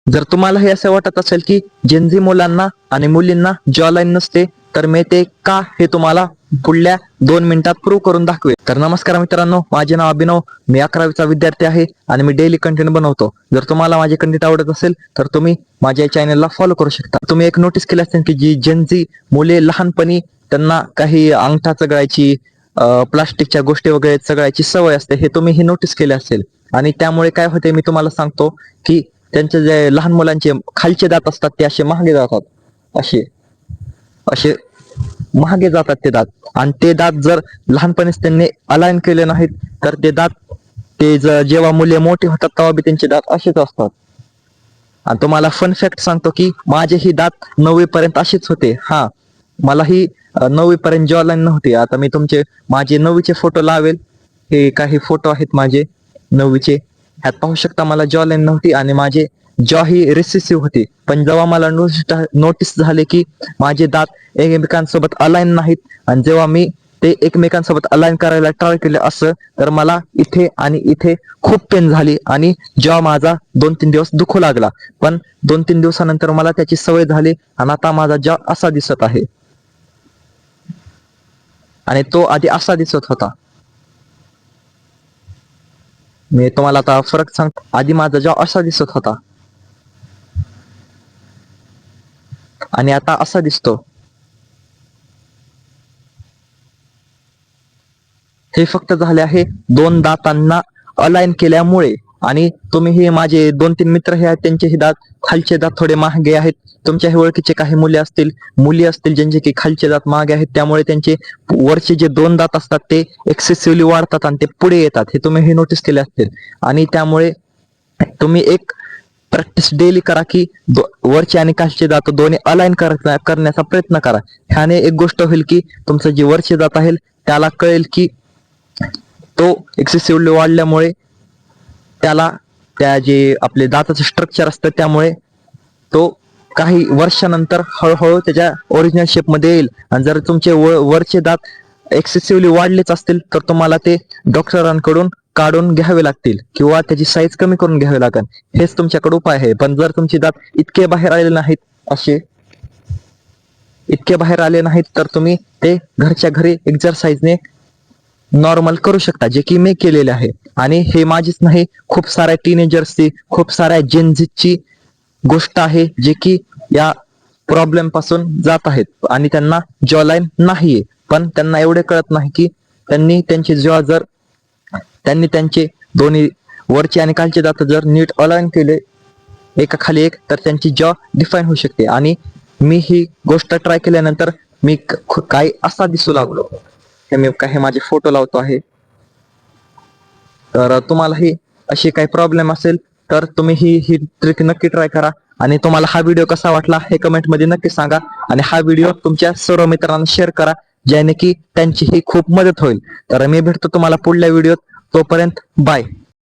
जर तुम्हाला हे असं वाटत असेल की जेनझी मुलांना आणि मुलींना जॉ लाईन नसते, तर मी ते का हे तुम्हाला पुढल्या 2 मिनिटात प्रूव्ह करून दाखवेल. तर नमस्कार मित्रांनो, माझे नाव अभिनव, मी 11वीचा विद्यार्थी आहे आणि मी डेली कंटेंट बनवतो. जर तुम्हाला माझे कंटेंट आवडत असेल तर तुम्ही माझ्या चॅनलला फॉलो करू शकता. तुम्ही एक नोटीस केली असेल की जी जेनझी मुले लहानपणी त्यांना काही अंगठा चघळायची, प्लास्टिकच्या गोष्टी वगैरे चघळायची सवय असते, हे तुम्ही हे नोटीस केले असेल. आणि त्यामुळे काय होते मी तुम्हाला सांगतो की त्यांचे जे लहान मुलांचे खालचे दात असतात ते असे महागे जातात, असे असे महागे जातात ते दात. आणि ते दात जर लहानपणीच त्यांनी अलाइन केले नाहीत तर ते दात जेव्हा मुले मोठी होतात तेव्हा बी त्यांचे दात असेच असतात. आणि तुम्हाला फन फॅक्ट सांगतो की माझे ही दात 9वी पर्यंत असेच होते. हा, मलाही 9वी पर्यंत जॉ लाईन नव्हती. आता मी माझे 9वीचे फोटो लावेल, हे काही फोटो आहेत माझे 9वीचे, ह्यात पाहू शकता मला जॉ लाईन नव्हती आणि माझे जॉ ही रिसेसिव्ह होती. पण जेव्हा मला नोटीस झाले की माझे दात एकमेकांसोबत अलाइन नाहीत आणि जेव्हा मी ते एकमेकांसोबत अलाइन करायला ट्राय केले असं, तर मला इथे आणि इथे खूप पेन झाली आणि जॉ माझा 2-3 दिवस दुखू लागला. पण 2-3 दिवसानंतर मला त्याची सवय झाली आणि आता माझा जॉ असा दिसत आहे आणि तो आधी असा दिसत होता. मी तुम्हाला आता फरक सांगतो. आधी माझा जॉ असा दिसत होता आणि आता असा दिसतो. हे फक्त झाले आहे 2 दातांना अलाइन केल्यामुळे. आणि तुम्ही हे माझे 2-3 मित्र हे आहेत, त्यांचे हे दात, खालचे दात थोडे महागे आहेत. तुमच्या हे ओळखीचे काही मुली असतील ज्यांचे की खालचे दात महागे आहेत, त्यामुळे त्यांचे वरचे जे 2 दात असतात ते एक्सेसिव्हली वाढतात आणि ते पुढे येतात, हे तुम्ही हे नोटीस केले असतील. आणि त्यामुळे तुम्ही एक प्रॅक्टिस डेली करा की वरचे आणि खालचे दात दोन्ही अलाइन करण्याचा प्रयत्न करा. ह्याने एक गोष्ट होईल की तुमचं जे वरचे दात आहे त्याला कळेल की तो एक्सेसिव्हली वाढल्यामुळे त्याला त्या जे आपले दाताचं स्ट्रक्चर असतं त्यामुळे तो काही वर्षानंतर हळूहळू त्याच्या ओरिजिनल शेपमध्ये येईल. आणि जर तुमचे वरचे दात एक्सेसिव्हली वाढलेच असतील तर तुम्हाला ते डॉक्टरांकडून काढून घ्यावे लागतील किंवा त्याची साईज कमी करून घ्यावी लागेल. हेच तुमच्याकडे उपाय आहे. पण जर तुमचे दात इतके बाहेर आले नाहीत, असे इतके बाहेर आले नाहीत, तर तुम्ही ते घरच्या घरी एक्सरसाइजने नॉर्मल करू शकता, जे की मी केलेले आहे. आणि हे माझीच नाही, खूप साऱ्या टीनेजर्सची, खूप साऱ्या जेनझीची गोष्ट आहे, जे की या प्रॉब्लेम पासून जात आहेत आणि त्यांना जॉ लाईन नाहीये. पण त्यांना एवढे कळत नाही की त्यांनी त्यांचे दोन्ही वरचे आणि खालचे दात जर नीट अलाइन केले एका खाली एक, तर त्यांची जॉ डिफाईन होऊ शकते. आणि मी ही गोष्ट ट्राय केल्यानंतर मी काय असा दिसू लागलो. हे मी काही माझे फोटो लावतो आहे. तर तुम्हालाही अशी काही प्रॉब्लेम असेल तर तुम्ही ही ट्रिक नक्की ट्राय करा. आणि तुम्हाला हा व्हिडिओ कसा वाटला हे कमेंट मध्ये नक्की सांगा. आणि हा व्हिडिओ तुमच्या सर्व मित्रांना शेअर करा, ज्याने की त्यांची ही खूप मदत होईल. तर मी भेटतो तुम्हाला पुढल्या व्हिडिओत. तोपर्यंत बाय.